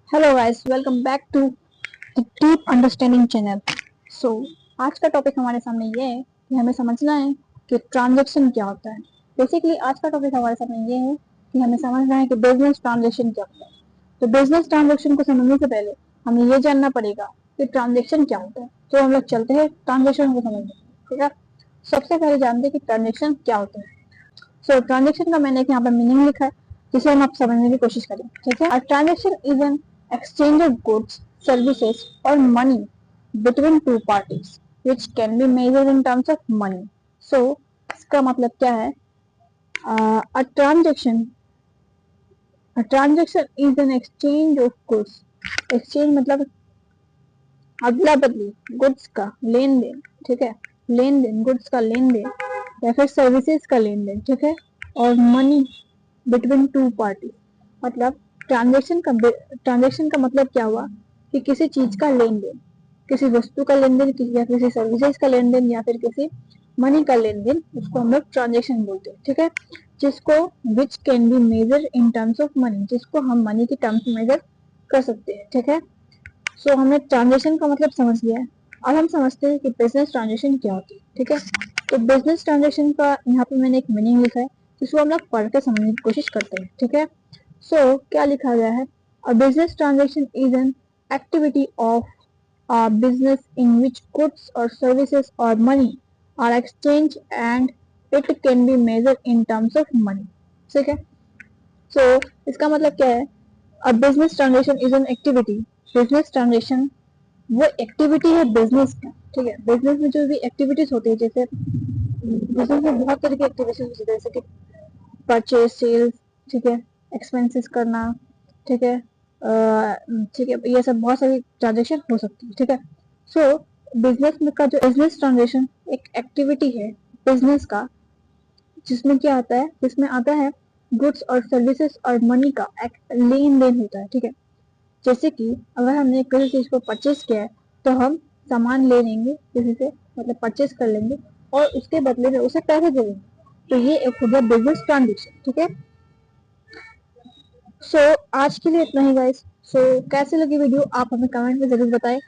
Hello guys, welcome back to the deep understanding channel. So आज का topic हमारे सामने ये है कि हमें समझना है कि ट्रांजैक्शन क्या होता है। बेसिकली आज का टॉपिक हमारे सामने ये है कि हमें समझना है कि बिजनेस ट्रांजैक्शन क्या होता है। तो बिजनेस ट्रांजैक्शन को समझने से पहले हमें ये जानना पड़ेगा कि ट्रांजैक्शन क्या होता है। तो हम लोग चलते हैं ट्रांजैक्शन को समझने, ठीक है। सबसे पहले जानते हैं कि ट्रांजैक्शन क्या होता है। सो ट्रांजेक्शन का मैंने यहाँ पर मीनिंग लिखा है, जिसे हम आप समझने की कोशिश करें, ठीक है। Transaction is an exchange of goods, services और money between two parties which can be measured in terms of money. So इसका मतलब क्या है? A transaction transaction is an exchange of goods. Exchange मतलब अदला बदली, गुड्स का लेन देन, ठीक है। लेन देन, गुड्स का लेन देन या फिर सर्विसेज का लेन देन, ठीक है। और मनी बिटवीन टू पार्टी, मतलब ट्रांजेक्शन का मतलब क्या हुआ कि किसी चीज का लेन देन, किसी वस्तु का लेन देन या किसी सर्विसेज का लेन देन या फिर किसी मनी का लेन देन, उसको हम लोग ट्रांजेक्शन बोलते हैं, ठीक है। जिसको which can be measure in terms of money, जिसको हम मनी की टर्म्स में मेजर कर सकते हैं, ठीक है। सो हमने ट्रांजेक्शन का मतलब समझ लिया है। अब हम समझते हैं कि बिजनेस ट्रांजेक्शन क्या होती है, ठीक है। तो बिजनेस ट्रांजेक्शन का यहाँ पे मैंने एक मीनिंग लिखा है, जिसको हम लोग पढ़ के समझने की कोशिश करते हैं, ठीक है। सो क्या लिखा गया है? A business transaction is an activity of a business in which goods or services or money are exchanged and it can be measured in terms of money, ठीक है। सो इसका मतलब क्या है? A business transaction is an activity. Business transaction वो activity है business का, ठीक है। बिजनेस में जो भी एक्टिविटीज होती है, जैसे बिजनेस में बहुत तरह की एक्टिविटीज होती है, जैसे कि परचेज, सेल्स, ठीक है, एक्सपेंसेस करना, ठीक है, ठीक है, ये सब बहुत सारी ट्रांजेक्शन हो सकती है, ठीक है। सो बिजनेस में का जो बिजनेस ट्रांजेक्शन एक एक्टिविटी है बिजनेस का, जिसमें क्या आता है, जिसमें आता है गुड्स और सर्विसेज और मनी का लेन देन होता है, ठीक है। जैसे कि अगर हमने किसी चीज को परचेज किया है, तो हम सामान ले लेंगे किसी से, मतलब परचेज कर लेंगे और उसके बदले में उसे पैसे दे देंगे। तो ये एक हो गया बिजनेस ट्रांजेक्शन, ठीक है। सो आज के लिए इतना ही गाइस। सो कैसे लगी वीडियो आप हमें कमेंट में जरूर बताएं।